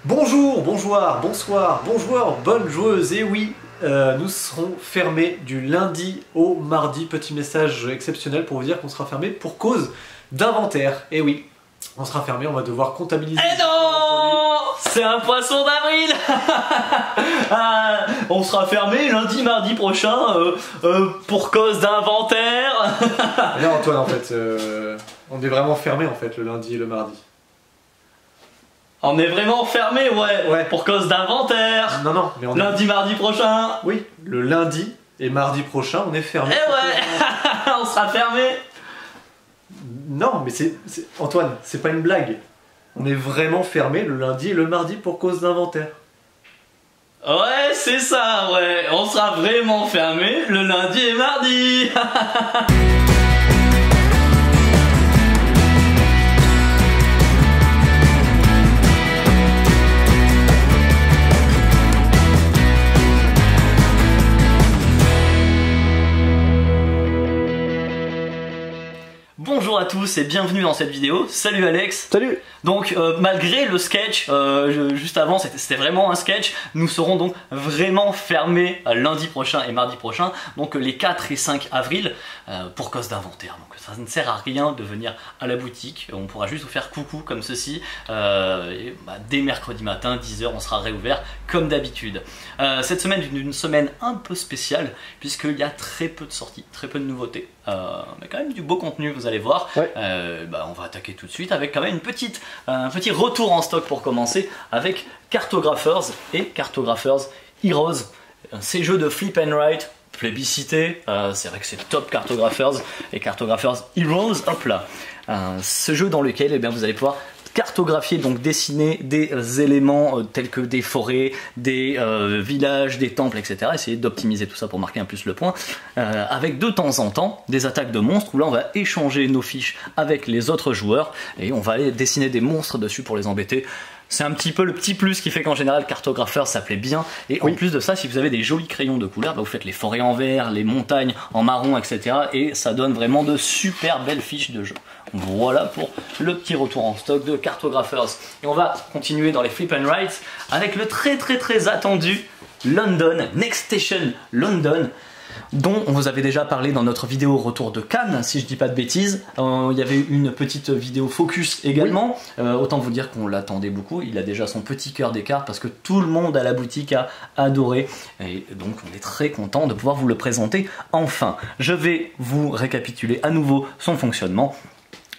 Bonjour, bonjour, bonsoir, bonjour, bonne joueuse, et oui, nous serons fermés du lundi au mardi. Petit message exceptionnel pour vous dire qu'on sera fermé pour cause d'inventaire. Et oui, on sera fermé, on va devoir comptabiliser. Eh non, c'est un poisson d'avril. On sera fermé lundi, mardi prochain pour cause d'inventaire. Non Antoine, en fait, on est vraiment fermé en fait le lundi et le mardi. On est vraiment fermé, ouais, pour cause d'inventaire. Non, mais on lundi, mardi prochain. Oui, le lundi et mardi prochain, on est fermé. Eh ouais, on sera fermé. Non, mais Antoine, c'est pas une blague. On est vraiment fermé le lundi et le mardi pour cause d'inventaire. Ouais, c'est ça, ouais. On sera vraiment fermé le lundi et mardi. Bonjour à tous et bienvenue dans cette vidéo. Salut Alex. Salut. Donc malgré le sketch, juste avant c'était vraiment un sketch, nous serons donc vraiment fermés lundi prochain et mardi prochain, donc les 4 et 5 avril, pour cause d'inventaire. Donc ça ne sert à rien de venir à la boutique, on pourra juste vous faire coucou comme ceci, et dès mercredi matin, 10 h, on sera réouvert comme d'habitude. Cette semaine est une semaine un peu spéciale, puisqu'il y a très peu de sorties, très peu de nouveautés, mais quand même du beau contenu, vous allez voir. Ouais. On va attaquer tout de suite avec quand même un petit retour en stock pour commencer avec Cartographers et Cartographers Heroes, ces jeux de flip and write plébiscité. C'est vrai que c'est top Cartographers et Cartographers Heroes, hop là, ce jeu dans lequel vous allez pouvoir cartographier, donc dessiner des éléments tels que des forêts, des villages, des temples, etc. Essayer d'optimiser tout ça pour marquer un plus le point, avec de temps en temps des attaques de monstres où là on va échanger nos fiches avec les autres joueurs et on va aller dessiner des monstres dessus pour les embêter. C'est un petit peu le petit plus qui fait qu'en général Cartographers ça plaît bien. Et oui, en plus de ça, si vous avez des jolis crayons de couleur, vous faites les forêts en vert, les montagnes en marron, etc. Et ça donne vraiment de super belles fiches de jeu. Voilà pour le petit retour en stock de Cartographers. Et on va continuer dans les flip and write avec le très attendu London, Next Station London, dont on vous avait déjà parlé dans notre vidéo retour de Cannes, si je dis pas de bêtises. Il y avait une petite vidéo focus également. Oui. Autant vous dire qu'on l'attendait beaucoup. Il a déjà son petit cœur des cartes parce que tout le monde à la boutique a adoré. Et donc on est très content de pouvoir vous le présenter enfin. Je vais vous récapituler à nouveau son fonctionnement.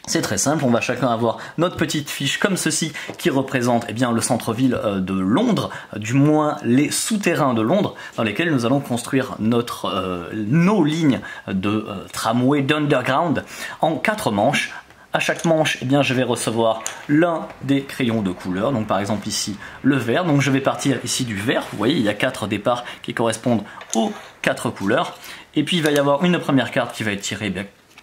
C'est très simple, on va chacun avoir notre petite fiche comme ceci qui représente le centre-ville de Londres, du moins les souterrains de Londres, dans lesquels nous allons construire nos lignes de tramway d'underground en 4 manches. À chaque manche, je vais recevoir l'un des crayons de couleur, donc par exemple ici le vert, donc je vais partir ici du vert, vous voyez il y a 4 départs qui correspondent aux 4 couleurs, et puis il va y avoir une première carte qui va être tirée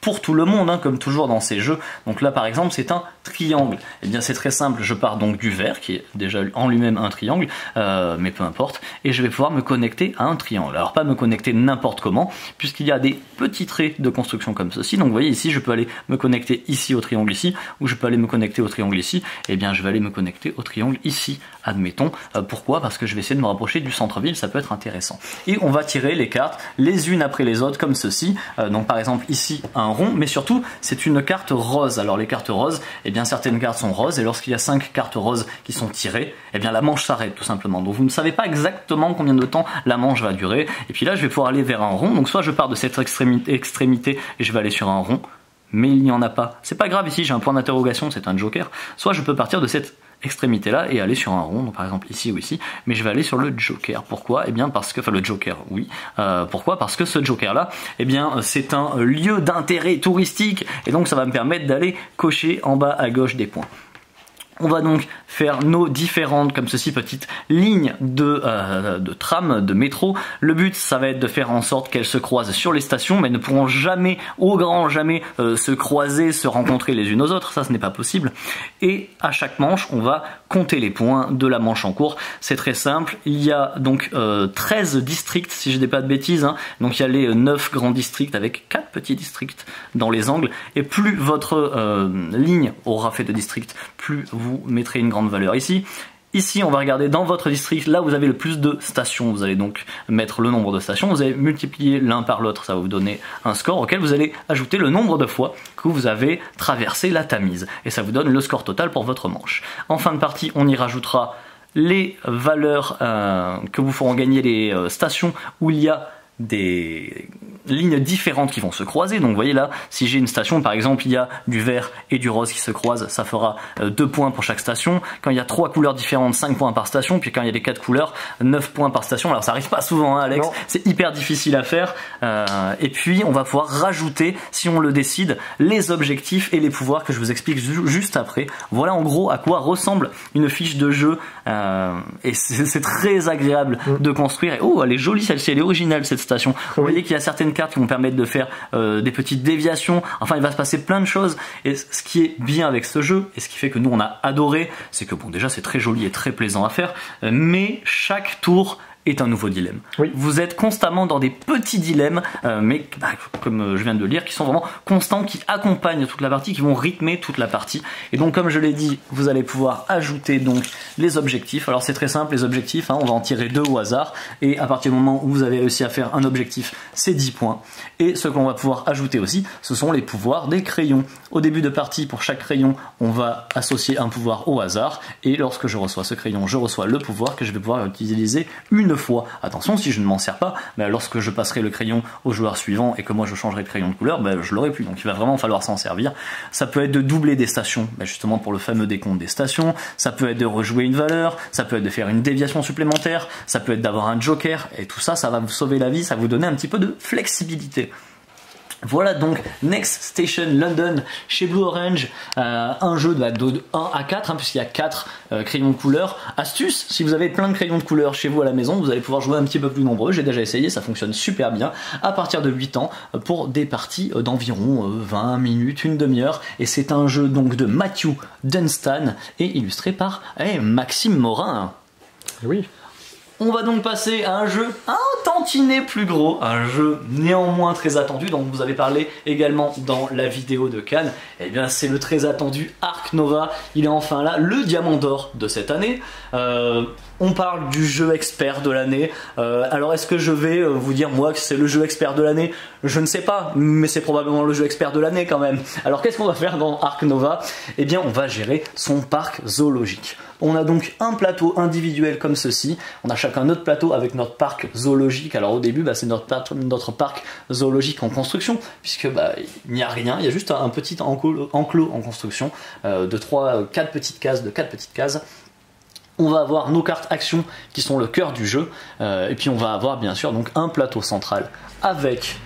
pour tout le monde, comme toujours dans ces jeux. Donc là par exemple c'est un triangle, c'est très simple, je pars donc du vert qui est déjà en lui-même un triangle, mais peu importe, et je vais pouvoir me connecter à un triangle. Alors pas me connecter n'importe comment, puisqu'il y a des petits traits de construction comme ceci, donc vous voyez ici je peux aller me connecter ici au triangle ici, ou je peux aller me connecter au triangle ici, je vais aller me connecter au triangle ici, admettons. Pourquoi? Parce que je vais essayer de me rapprocher du centre-ville, ça peut être intéressant. Et on va tirer les cartes les unes après les autres comme ceci, donc par exemple ici un rond, mais surtout c'est une carte rose. Alors les cartes roses, certaines cartes sont roses, et lorsqu'il y a 5 cartes roses qui sont tirées, la manche s'arrête tout simplement. Donc vous ne savez pas exactement combien de temps la manche va durer, et puis là je vais pouvoir aller vers un rond, donc soit je pars de cette extrémité et je vais aller sur un rond, mais il n'y en a pas. C'est pas grave, ici j'ai un point d'interrogation, c'est un joker, soit je peux partir de cette extrémité là et aller sur un rond, donc par exemple ici ou ici, mais je vais aller sur le joker. Pourquoi? Parce que, le joker, oui. Pourquoi? Parce que ce joker là, c'est un lieu d'intérêt touristique, et donc ça va me permettre d'aller cocher en bas à gauche des points. On va donc faire nos différentes, comme ceci, petites lignes de tram, de métro. Le but, ça va être de faire en sorte qu'elles se croisent sur les stations, mais ne pourront jamais, au grand jamais, se croiser, se rencontrer les unes aux autres. Ça, ce n'est pas possible. Et à chaque manche, on va compter les points de la manche en cours. C'est très simple. Il y a donc 13 districts, si je ne dis pas de bêtises. Donc il y a les 9 grands districts avec 4 petits districts dans les angles. Et plus votre ligne aura fait de districts, plus vous mettrez une grande valeur ici. Ici, on va regarder dans votre district, là où vous avez le plus de stations. Vous allez donc mettre le nombre de stations. Vous allez multiplier l'un par l'autre. Ça va vous donner un score auquel vous allez ajouter le nombre de fois que vous avez traversé la Tamise. Et ça vous donne le score total pour votre manche. En fin de partie, on y rajoutera les valeurs que vous feront gagner les stations où il y a des lignes différentes qui vont se croiser. Donc vous voyez là, si j'ai une station par exemple, il y a du vert et du rose qui se croisent, ça fera 2 points pour chaque station. Quand il y a 3 couleurs différentes, 5 points par station. Puis quand il y a les 4 couleurs, 9 points par station. Alors ça arrive pas souvent hein, Alex, c'est hyper difficile à faire. Et puis on va pouvoir rajouter, si on le décide, les objectifs et les pouvoirs que je vous explique juste après. Voilà en gros à quoi ressemble une fiche de jeu. Et c'est très agréable de construire. Et oh, elle est jolie celle-ci, elle est originale cette station. Vous voyez qu'il y a certaines cartes qui vont permettre de faire des petites déviations. Enfin, il va se passer plein de choses. Et ce qui est bien avec ce jeu, et ce qui fait que nous on a adoré, c'est que bon, déjà c'est très joli et très plaisant à faire, mais chaque tour est un nouveau dilemme. Oui. Vous êtes constamment dans des petits dilemmes, mais comme je viens de le lire, qui sont vraiment constants, qui accompagnent toute la partie, qui vont rythmer toute la partie. Et donc, comme je l'ai dit, vous allez pouvoir ajouter donc les objectifs. Alors c'est très simple, les objectifs, hein, on va en tirer 2 au hasard, et à partir du moment où vous avez réussi à faire un objectif, c'est 10 points. Et ce qu'on va pouvoir ajouter aussi, ce sont les pouvoirs des crayons. Au début de partie, pour chaque crayon, on va associer un pouvoir au hasard, et lorsque je reçois ce crayon, je reçois le pouvoir que je vais pouvoir utiliser une fois. Attention, si je ne m'en sers pas, lorsque je passerai le crayon au joueur suivant et que moi je changerai de crayon de couleur, je l'aurai plus. Donc il va vraiment falloir s'en servir. Ça peut être de doubler des stations, justement pour le fameux décompte des stations. Ça peut être de rejouer une valeur. Ça peut être de faire une déviation supplémentaire. Ça peut être d'avoir un joker. Et tout ça, ça va vous sauver la vie. Ça va vous donner un petit peu de flexibilité. Voilà donc Next Station London chez Blue Orange, un jeu de 1 à 4 hein, puisqu'il y a 4 crayons de couleur. Astuce, si vous avez plein de crayons de couleur chez vous à la maison, vous allez pouvoir jouer un petit peu plus nombreux. J'ai déjà essayé, ça fonctionne super bien à partir de 8 ans pour des parties d'environ 20 minutes, une demi-heure. Et c'est un jeu donc de Matthew Dunstan et illustré par Maxime Morin. Oui. On va donc passer à un jeu un tantinet plus gros, un jeu néanmoins très attendu, dont vous avez parlé également dans la vidéo de Cannes. Et bien c'est le très attendu Ark Nova, il est enfin là, le diamant d'or de cette année. On parle du jeu expert de l'année. Alors est-ce que je vais vous dire moi que c'est le jeu expert de l'année? Je ne sais pas, mais c'est probablement le jeu expert de l'année quand même. Alors qu'est-ce qu'on va faire dans Ark Nova? Eh bien on va gérer son parc zoologique. On a donc un plateau individuel comme ceci, on a chacun notre plateau avec notre parc zoologique. Alors au début c'est notre parc zoologique en construction, puisque il n'y a rien, il y a juste un petit enclos en construction de 4 petites cases. On va avoir nos cartes actions qui sont le cœur du jeu, et puis on va avoir bien sûr donc un plateau central avec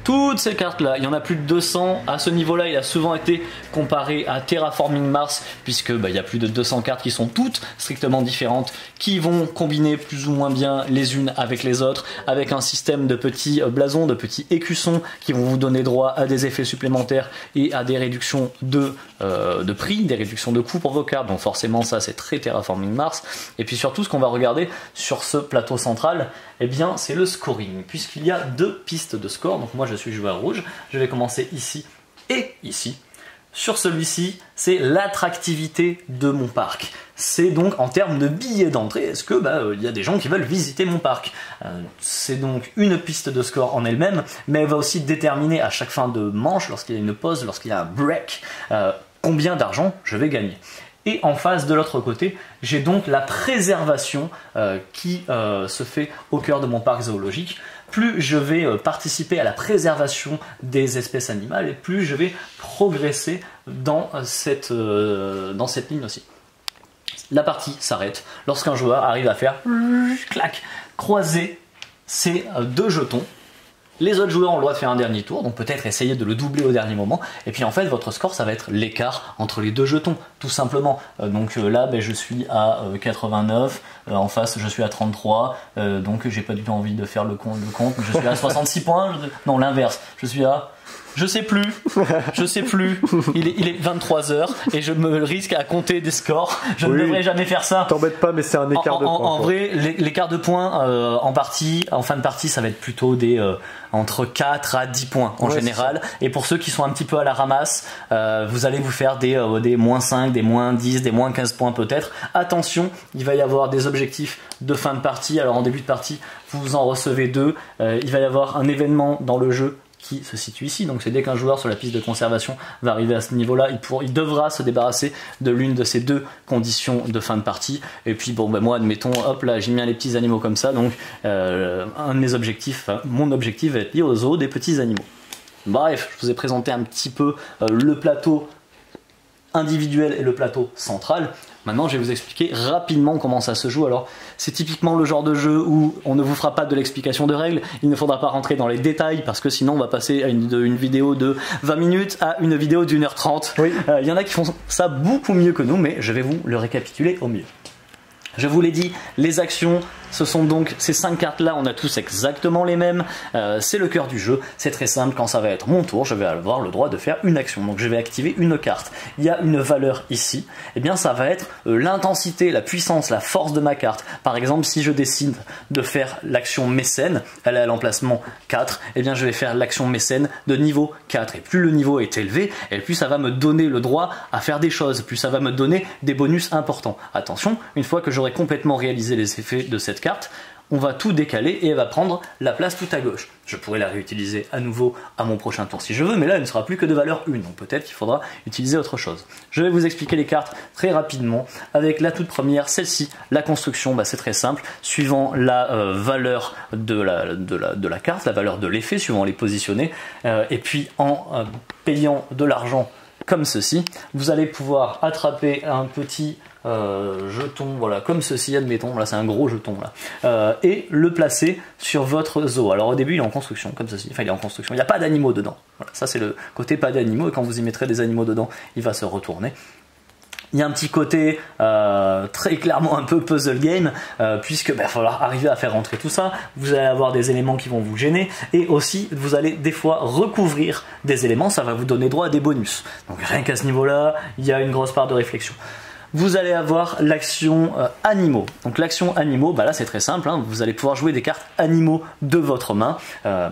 toutes ces cartes là. Il y en a plus de 200, à ce niveau là il a souvent été comparé à Terraforming Mars, puisque il y a plus de 200 cartes qui sont toutes strictement différentes, qui vont combiner plus ou moins bien les unes avec les autres, avec un système de petits blasons, de petits écussons qui vont vous donner droit à des effets supplémentaires et à des réductions de prix, des réductions de coûts pour vos cartes. Donc forcément ça c'est très Terraforming Mars. Et puis surtout ce qu'on va regarder sur ce plateau central, eh bien c'est le scoring, puisqu'il y a 2 pistes de score. Donc moi je suis joueur rouge, je vais commencer ici et ici. Sur celui-ci, c'est l'attractivité de mon parc. C'est donc en termes de billets d'entrée, est-ce que y a des gens qui veulent visiter mon parc? C'est donc une piste de score en elle-même, mais elle va aussi déterminer à chaque fin de manche, lorsqu'il y a une pause, lorsqu'il y a un break, combien d'argent je vais gagner. Et en face de l'autre côté, j'ai donc la préservation qui se fait au cœur de mon parc zoologique. Plus je vais participer à la préservation des espèces animales, et plus je vais progresser dans cette ligne aussi. La partie s'arrête lorsqu'un joueur arrive à faire clac, croiser ces 2 jetons. Les autres joueurs ont le droit de faire un dernier tour, donc peut-être essayer de le doubler au dernier moment. Et puis en fait, votre score, ça va être l'écart entre les 2 jetons, tout simplement. Donc là, je suis à 89, en face, je suis à 33. Donc j'ai pas du tout envie de faire le compte. Je suis à 66 points. Non, l'inverse. Je suis à Je sais plus. Il est 23h et je me risque à compter des scores. Je ne devrais jamais faire ça. T'embête pas, mais c'est un écart de points. En vrai, l'écart de points en fin de partie, ça va être plutôt des entre 4 à 10 points en général. Et pour ceux qui sont un petit peu à la ramasse, vous allez vous faire des moins 5, des moins 10, des moins 15 points peut-être. Attention, il va y avoir des objectifs de fin de partie. Alors en début de partie, vous en recevez 2. Il va y avoir un événement dans le jeu qui se situe ici, donc c'est dès qu'un joueur sur la piste de conservation va arriver à ce niveau là, il devra se débarrasser de l'une de ces 2 conditions de fin de partie. Et puis bon, moi admettons, hop là j'ai mis les petits animaux comme ça, donc un de mes objectifs, mon objectif va être lié aux zoo des petits animaux. Bref, je vous ai présenté un petit peu le plateau individuel et le plateau central. Maintenant, je vais vous expliquer rapidement comment ça se joue. Alors, c'est typiquement le genre de jeu où on ne vous fera pas de l'explication de règles. Il ne faudra pas rentrer dans les détails parce que sinon, on va passer à une vidéo de 20 minutes à une vidéo d'1h30. Oui. Il y en a qui font ça beaucoup mieux que nous, mais je vais vous le récapituler au mieux. Je vous l'ai dit, les actions, ce sont donc ces 5 cartes là, on a tous exactement les mêmes, c'est le cœur du jeu, c'est très simple, quand ça va être mon tour, je vais avoir le droit de faire une action, donc je vais activer une carte. Il y a une valeur ici, et bien ça va être l'intensité, la puissance, la force de ma carte. Par exemple, si je décide de faire l'action mécène, elle est à l'emplacement 4, et bien je vais faire l'action mécène de niveau 4, et plus le niveau est élevé, et plus ça va me donner le droit à faire des choses, plus ça va me donner des bonus importants. Attention, une fois que j'aurai complètement réalisé les effets de cette carte, on va tout décaler et elle va prendre la place tout à gauche. Je pourrais la réutiliser à nouveau à mon prochain tour si je veux, mais là elle ne sera plus que de valeur 1, donc peut-être qu'il faudra utiliser autre chose. Je vais vous expliquer les cartes très rapidement, avec la toute première, celle-ci, la construction, c'est très simple, suivant la valeur de la carte, la valeur de l'effet, suivant les positionner, et puis en payant de l'argent comme ceci, vous allez pouvoir attraper un petit jeton, voilà, comme ceci, admettons, là c'est un gros jeton là, et le placer sur votre zoo. Alors au début il est en construction, comme ceci, enfin il est en construction, il n'y a pas d'animaux dedans, voilà, ça c'est le côté pas d'animaux, et quand vous y mettrez des animaux dedans, il va se retourner. Il y a un petit côté très clairement un peu puzzle game, puisque il va falloir arriver à faire rentrer tout ça, vous allez avoir des éléments qui vont vous gêner, et aussi vous allez des fois recouvrir des éléments, ça va vous donner droit à des bonus. Donc rien qu'à ce niveau-là, il y a une grosse part de réflexion. Vous allez avoir l'action animaux. Donc l'action animaux, là c'est très simple, hein, vous allez pouvoir jouer des cartes animaux de votre main,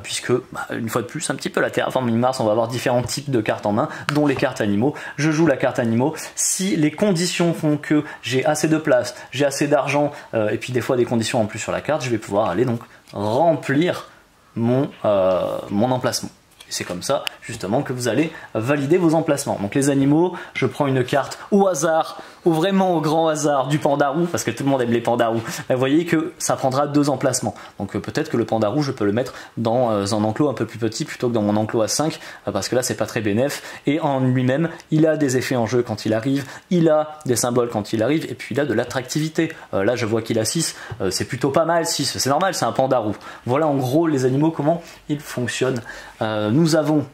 puisque une fois de plus, un petit peu la Terraforming Mars, on va avoir différents types de cartes en main, dont les cartes animaux. Je joue la carte animaux. Si les conditions font que j'ai assez de place, j'ai assez d'argent, et puis des fois des conditions en plus sur la carte, je vais pouvoir aller donc remplir mon emplacement. C'est comme ça justement que vous allez valider vos emplacements. Donc les animaux, je prends une carte au hasard, ou vraiment au grand hasard du pandarou, parce que tout le monde aime les pandarous. Vous voyez que ça prendra 2 emplacements. Donc peut-être que le pandarou, je peux le mettre dans un enclos un peu plus petit plutôt que dans mon enclos à 5, parce que là c'est pas très bénéf. Et en lui-même, il a des effets en jeu quand il arrive, il a des symboles quand il arrive, et puis il a de l'attractivité. Là je vois qu'il a 6, c'est plutôt pas mal, 6, c'est normal, c'est un pandarou. Voilà en gros les animaux, comment ils fonctionnent. Nous avons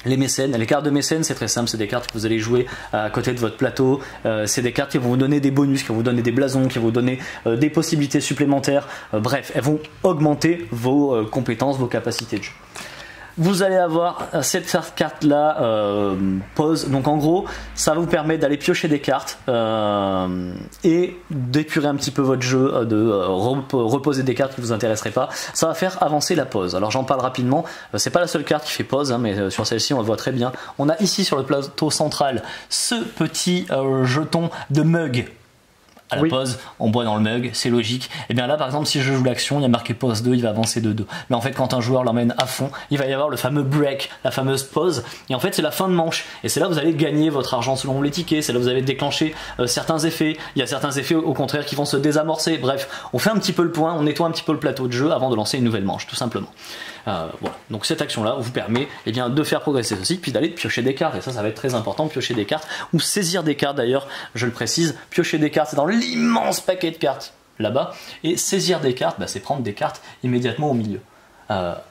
les mécènes. Les cartes de mécènes, c'est très simple, c'est des cartes que vous allez jouer à côté de votre plateau, c'est des cartes qui vont vous donner des bonus, qui vont vous donner des blasons, qui vont vous donner des possibilités supplémentaires, bref, elles vont augmenter vos compétences, vos capacités de jeu. Vous allez avoir cette carte là, pause, donc en gros ça vous permet d'aller piocher des cartes et d'épurer un petit peu votre jeu, de reposer des cartes qui ne vous intéresseraient pas. Ça va faire avancer la pause. Alors j'en parle rapidement, c'est pas la seule carte qui fait pause, hein, mais sur celle-ci on le voit très bien. On a ici sur le plateau central ce petit jeton de mug. À la pause, on boit dans le mug, c'est logique. Et bien là, par exemple, si je joue l'action, il y a marqué pause 2, il va avancer de 2. Mais en fait, quand un joueur l'emmène à fond, il va y avoir le fameux break, la fameuse pause. Et en fait, c'est la fin de manche. Et c'est là que vous allez gagner votre argent selon les tickets. C'est là que vous allez déclencher certains effets. Il y a certains effets, au contraire, qui vont se désamorcer. Bref, on fait un petit peu le point, on nettoie un petit peu le plateau de jeu avant de lancer une nouvelle manche, tout simplement. Voilà. Donc cette action-là vous permet de faire progresser ceci, puis d'aller piocher des cartes. Et ça va être très important, piocher des cartes, ou saisir des cartes d'ailleurs, je le précise. Piocher des cartes, c'est dans l'immense paquet de cartes là-bas. Et saisir des cartes, c'est prendre des cartes immédiatement au milieu.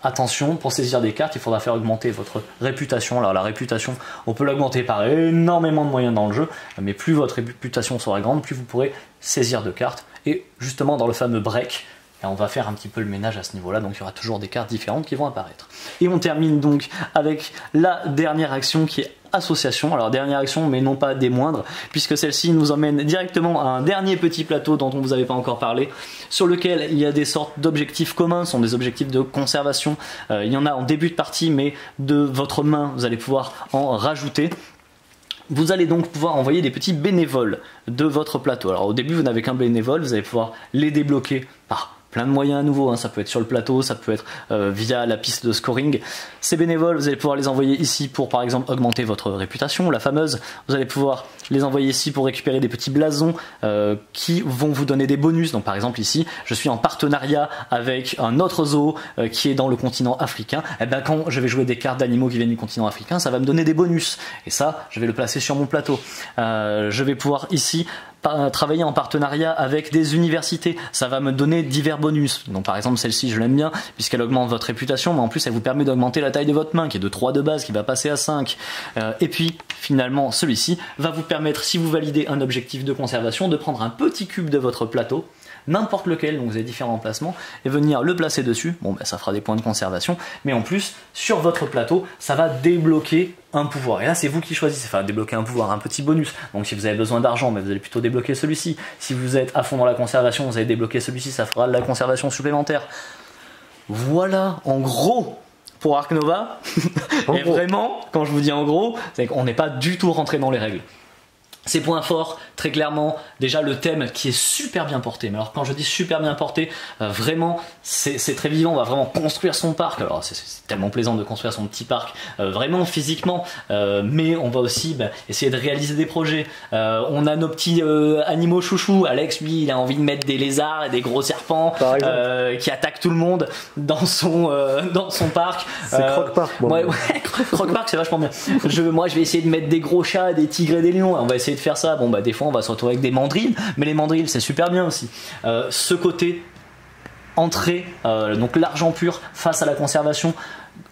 Attention, pour saisir des cartes, il faudra faire augmenter votre réputation. Alors la réputation, on peut l'augmenter par énormément de moyens dans le jeu, mais plus votre réputation sera grande, plus vous pourrez saisir de cartes. Et justement dans le fameux break, Et on va faire un petit peu le ménage à ce niveau-là, donc il y aura toujours des cartes différentes qui vont apparaître. Et on termine donc avec la dernière action qui est association. Alors dernière action, mais non pas des moindres, puisque celle-ci nous emmène directement à un dernier petit plateau dont on ne vous avait pas encore parlé, sur lequel il y a des sortes d'objectifs communs, ce sont des objectifs de conservation. Il y en a en début de partie, mais de votre main, vous allez pouvoir en rajouter. Vous allez donc pouvoir envoyer des petits bénévoles de votre plateau. Alors au début, vous n'avez qu'un bénévole, vous allez pouvoir les débloquer par plein de moyens à nouveau, hein. Ça peut être sur le plateau, ça peut être via la piste de scoring. Ces bénévoles, vous allez pouvoir les envoyer ici pour par exemple augmenter votre réputation, la fameuse. Vous allez pouvoir les envoyer ici pour récupérer des petits blasons qui vont vous donner des bonus. Donc par exemple ici, je suis en partenariat avec un autre zoo qui est dans le continent africain. Et bien quand je vais jouer des cartes d'animaux qui viennent du continent africain, ça va me donner des bonus. Et ça, je vais le placer sur mon plateau. Je vais pouvoir ici travailler en partenariat avec des universités, ça va me donner divers bonus. Donc par exemple celle-ci je l'aime bien puisqu'elle augmente votre réputation, mais en plus elle vous permet d'augmenter la taille de votre main qui est de 3 de base qui va passer à 5. Et puis finalement celui-ci va vous permettre, si vous validez un objectif de conservation, de prendre un petit cube de votre plateau, n'importe lequel, donc vous avez différents emplacements, et venir le placer dessus. Bon ben ça fera des points de conservation, mais en plus sur votre plateau ça va débloquer un pouvoir. Et là c'est vous qui choisissez, enfin débloquer un pouvoir, un petit bonus. Donc si vous avez besoin d'argent, mais vous allez plutôt débloquer celui-ci. Si vous êtes à fond dans la conservation, vous allez débloquer celui-ci, ça fera de la conservation supplémentaire. Voilà en gros pour Ark Nova. Et vraiment, quand je vous dis en gros, c'est qu'on n'est pas du tout rentré dans les règles. Ses points forts, très clairement, déjà le thème qui est super bien porté. Mais alors quand je dis super bien porté, vraiment c'est très vivant, on va vraiment construire son parc. Alors c'est tellement plaisant de construire son petit parc, vraiment physiquement, mais on va aussi essayer de réaliser des projets. On a nos petits animaux chouchous. Alex, lui, il a envie de mettre des lézards et des gros serpents qui attaquent tout le monde dans son parc. C'est Croc-Park. Bon, ouais, Croc-Park c'est vachement bien. Moi je vais essayer de mettre des gros chats, des tigres et des lions. On va essayer de faire ça. Bon bah des fois on va se retrouver avec des mandrilles, mais les mandrilles c'est super bien aussi. Ce côté entrée, donc l'argent pur face à la conservation,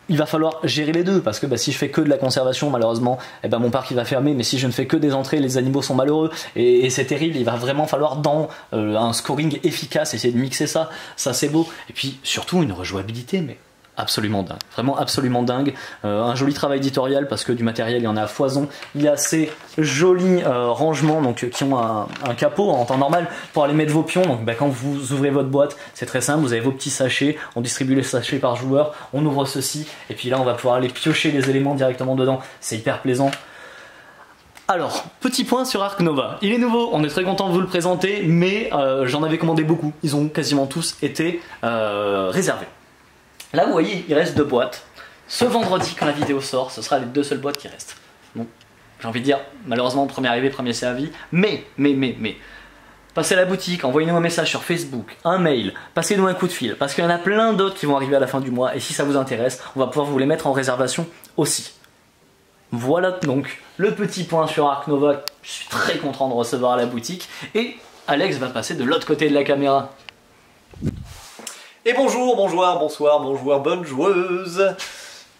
il va falloir gérer les deux parce que si je fais que de la conservation, malheureusement mon parc il va fermer, mais si je ne fais que des entrées, les animaux sont malheureux et c'est terrible. Il va vraiment falloir dans un scoring efficace essayer de mixer ça c'est beau, et puis surtout une rejouabilité mais absolument dingue, vraiment absolument dingue. Un joli travail éditorial parce que du matériel il y en a à foison. Il y a ces jolis rangements donc, qui ont un capot en temps normal pour aller mettre vos pions. Donc quand vous ouvrez votre boîte, c'est très simple, vous avez vos petits sachets, on distribue les sachets par joueur, on ouvre ceci et puis là on va pouvoir aller piocher les éléments directement dedans. C'est hyper plaisant. Alors, petit point sur Ark Nova. Il est nouveau, on est très content de vous le présenter, mais j'en avais commandé beaucoup. Ils ont quasiment tous été réservés. Là vous voyez il reste 2 boîtes. Ce vendredi quand la vidéo sort, ce sera les 2 seules boîtes qui restent. Bon, j'ai envie de dire malheureusement premier arrivé premier servi, mais passez à la boutique, envoyez-nous un message sur Facebook, un mail, passez-nous un coup de fil parce qu'il y en a plein d'autres qui vont arriver à la fin du mois et si ça vous intéresse, on va pouvoir vous les mettre en réservation aussi. Voilà donc le petit point sur Ark Nova. Je suis très content de recevoir à la boutique et Alex va passer de l'autre côté de la caméra. Et bonjour, bonjour, bonsoir, bonjour, bonne joueuse.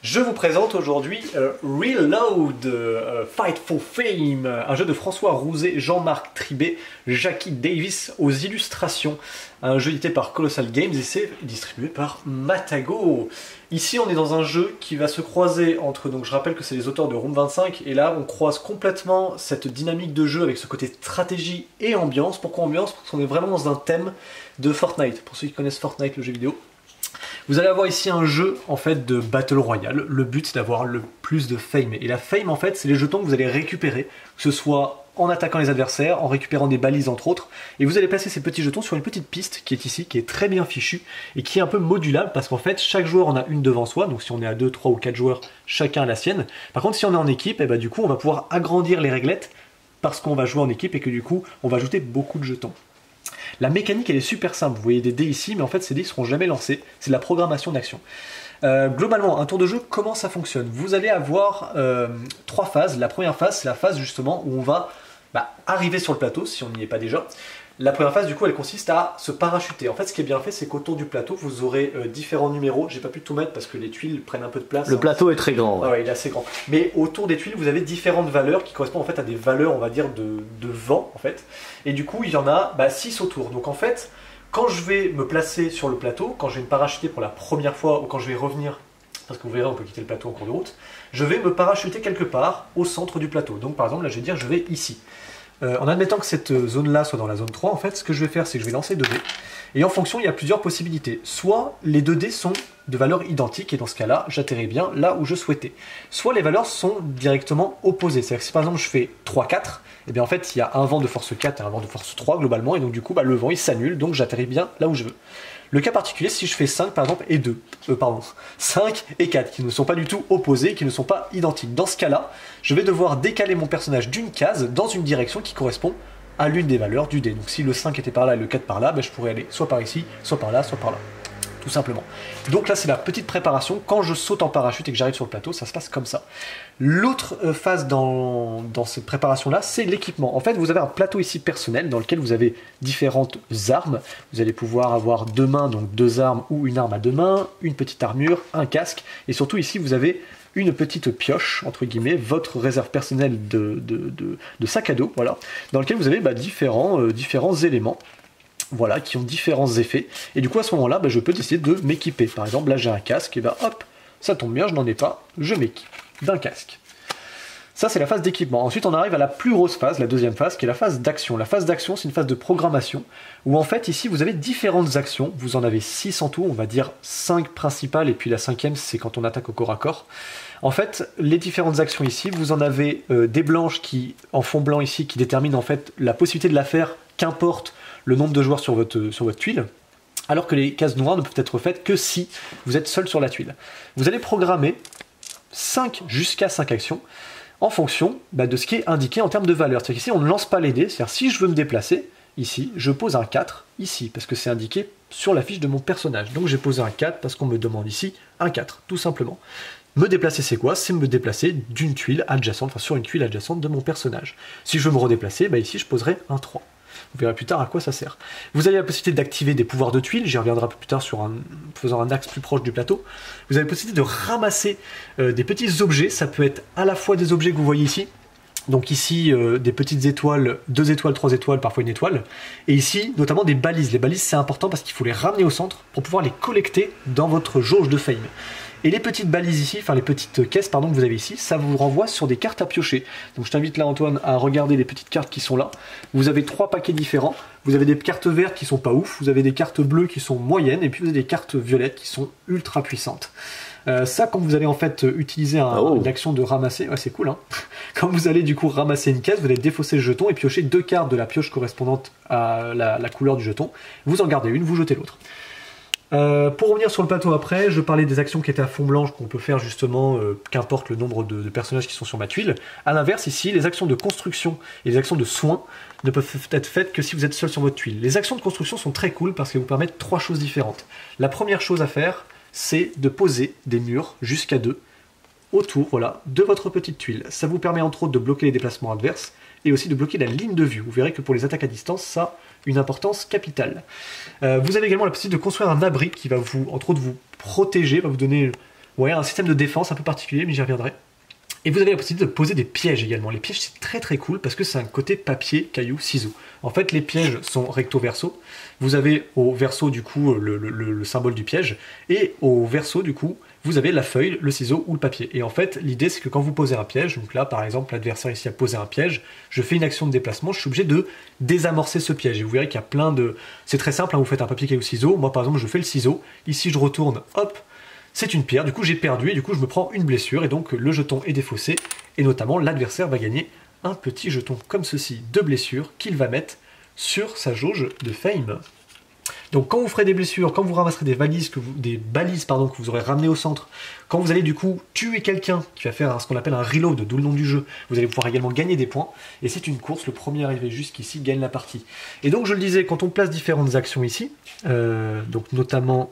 Je vous présente aujourd'hui Reload, Fight for Fame, un jeu de François Rouzet, Jean-Marc Tribet, Jackie Davis aux illustrations. Un jeu édité par Colossal Games et c'est distribué par Matago. Ici on est dans un jeu qui va se croiser entre, donc je rappelle que c'est les auteurs de Room 25, et là on croise complètement cette dynamique de jeu avec ce côté stratégie et ambiance. Pourquoi ambiance? Parce qu'on est vraiment dans un thème de Fortnite, pour ceux qui connaissent Fortnite, le jeu vidéo. Vous allez avoir ici un jeu en fait de Battle Royale. Le but c'est d'avoir le plus de fame. Et la fame en fait c'est les jetons que vous allez récupérer, que ce soit en attaquant les adversaires, en récupérant des balises entre autres. Et vous allez placer ces petits jetons sur une petite piste qui est ici, qui est très bien fichue et qui est un peu modulable parce qu'en fait chaque joueur en a une devant soi. Donc si on est à 2, 3 ou 4 joueurs, chacun a la sienne. Par contre si on est en équipe, du coup on va pouvoir agrandir les réglettes parce qu'on va jouer en équipe et que du coup on va ajouter beaucoup de jetons. La mécanique elle est super simple, vous voyez des dés ici, mais en fait ces dés ne seront jamais lancés, c'est de la programmation d'action. Globalement, un tour de jeu, comment ça fonctionne? Vous allez avoir 3 phases. La première phase, c'est la phase justement où on va arriver sur le plateau, si on n'y est pas déjà. La première phase, du coup, elle consiste à se parachuter. En fait, ce qui est bien fait, c'est qu'autour du plateau, vous aurez différents numéros. J'ai pas pu tout mettre parce que les tuiles prennent un peu de place. Le plateau est très grand. Ouais. Ah ouais, il est assez grand. Mais autour des tuiles, vous avez différentes valeurs qui correspondent en fait à des valeurs, on va dire, de vent, en fait. Et du coup, il y en a 6 autour. Donc en fait, Quand je vais me placer sur le plateau, quand je vais me parachuter pour la première fois ou quand je vais revenir, parce que vous verrez, on peut quitter le plateau en cours de route, je vais me parachuter quelque part au centre du plateau. Donc par exemple, là je vais dire je vais ici. En admettant que cette zone-là soit dans la zone 3, en fait, ce que je vais faire, c'est que je vais lancer 2 dés. Et en fonction, il y a plusieurs possibilités. Soit les 2 dés sont de valeurs identiques, et dans ce cas-là, j'atterris bien là où je souhaitais. Soit les valeurs sont directement opposées. C'est-à-dire que si par exemple je fais 3-4, et bien en fait, il y a un vent de force 4 et un vent de force 3 globalement, et donc du coup, le vent il s'annule, donc j'atterris bien là où je veux. Le cas particulier, si je fais 5 par exemple et 2, 5 et 4, qui ne sont pas du tout opposés, qui ne sont pas identiques. Dans ce cas-là, je vais devoir décaler mon personnage d'une case dans une direction qui correspond à l'une des valeurs du dé. Donc si le 5 était par là et le 4 par là, je pourrais aller soit par ici, soit par là, soit par là. Tout simplement. Donc là, c'est la petite préparation. Quand je saute en parachute et que j'arrive sur le plateau, ça se passe comme ça. L'autre phase dans cette préparation-là, c'est l'équipement. En fait, vous avez un plateau ici personnel dans lequel vous avez différentes armes. Vous allez pouvoir avoir 2 mains, donc 2 armes ou une arme à 2 mains, une petite armure, un casque. Et surtout ici, vous avez une petite pioche, entre guillemets, votre réserve personnelle de sac à dos, voilà, dans lequel vous avez différents éléments. Voilà, qui ont différents effets. Et du coup, à ce moment-là, je peux décider de m'équiper. Par exemple, là, j'ai un casque, et hop, ça tombe bien, je n'en ai pas, je m'équipe d'un casque. Ça, c'est la phase d'équipement. Ensuite, on arrive à la plus grosse phase, la deuxième phase, qui est la phase d'action. La phase d'action, c'est une phase de programmation, où en fait, ici, vous avez différentes actions. Vous en avez 6 en tout, on va dire 5 principales, et puis la 5e, c'est quand on attaque au corps à corps. En fait, les différentes actions ici, vous en avez des blanches qui, en fond blanc ici, qui déterminent en fait la possibilité de la faire, qu'importe le nombre de joueurs sur votre tuile, alors que les cases noires ne peuvent être faites que si vous êtes seul sur la tuile. Vous allez programmer 5 jusqu'à 5 actions en fonction de ce qui est indiqué en termes de valeur. C'est-à-dire qu'ici, on ne lance pas les dés, c'est-à-dire si je veux me déplacer, ici, je pose un 4 ici, parce que c'est indiqué sur la fiche de mon personnage. Donc j'ai posé un 4 parce qu'on me demande ici un 4, tout simplement. Me déplacer, c'est quoi? C'est me déplacer d'une tuile adjacente, enfin sur une tuile adjacente de mon personnage. Si je veux me redéplacer, ici je poserai un 3. Vous verrez plus tard à quoi ça sert. Vous avez la possibilité d'activer des pouvoirs de tuiles, j'y reviendrai un peu plus tard faisant un axe plus proche du plateau. Vous avez la possibilité de ramasser des petits objets, ça peut être à la fois des objets que vous voyez ici, donc ici des petites étoiles, 2 étoiles, 3 étoiles, parfois une étoile, et ici notamment des balises. Les balises c'est important parce qu'il faut les ramener au centre pour pouvoir les collecter dans votre jauge de fame. Et les petites balises ici, enfin les petites caisses pardon que vous avez ici, ça vous renvoie sur des cartes à piocher. Donc je t'invite là Antoine à regarder les petites cartes qui sont là. Vous avez 3 paquets différents. Vous avez des cartes vertes qui sont pas ouf, vous avez des cartes bleues qui sont moyennes, et puis vous avez des cartes violettes qui sont ultra puissantes. Ça, quand vous allez en fait utiliser une action de ramasser, ouais c'est cool hein. Quand vous allez du coup ramasser une caisse, vous allez défausser le jeton et piocher 2 cartes de la pioche correspondante à la couleur du jeton. Vous en gardez une, vous jetez l'autre. Pour revenir sur le plateau après, je parlais des actions qui étaient à fond blanche qu'on peut faire justement, qu'importe le nombre de personnages qui sont sur ma tuile. A l'inverse ici, les actions de construction et les actions de soins ne peuvent être faites que si vous êtes seul sur votre tuile. Les actions de construction sont très cool parce qu'elles vous permettent 3 choses différentes. La première chose à faire, c'est de poser des murs jusqu'à 2 autour de votre petite tuile. Ça vous permet entre autres de bloquer les déplacements adverses et aussi de bloquer la ligne de vue. Vous verrez que pour les attaques à distance, ça a une importance capitale. Vous avez également la possibilité de construire un abri qui va entre autres vous protéger, va vous donner un système de défense un peu particulier, mais j'y reviendrai. Et vous avez la possibilité de poser des pièges également. Les pièges c'est très très cool parce que c'est un côté papier, caillou, ciseaux. En fait les pièges sont recto-verso. Vous avez au verso du coup le symbole du piège et au verso du coup vous avez la feuille, le ciseau ou le papier. Et en fait l'idée c'est que quand vous posez un piège, donc là par exemple l'adversaire ici a posé un piège, je fais une action de déplacement, je suis obligé de désamorcer ce piège. Et vous verrez qu'il y a plein de... C'est très simple, hein, vous faites un papier, caillou, ciseau. Moi par exemple je fais le ciseau, ici je retourne, hop, c'est une pierre, du coup j'ai perdu et du coup je me prends une blessure et donc le jeton est défaussé et notamment l'adversaire va gagner un petit jeton comme ceci de blessure qu'il va mettre sur sa jauge de fame. Donc quand vous ferez des blessures, quand vous ramasserez des balises que vous aurez ramenées au centre, quand vous allez du coup tuer quelqu'un qui va faire ce qu'on appelle un reload, d'où le nom du jeu, vous allez pouvoir également gagner des points. Et c'est une course, le premier arrivé jusqu'ici gagne la partie. Et donc je le disais, quand on place différentes actions ici, donc notamment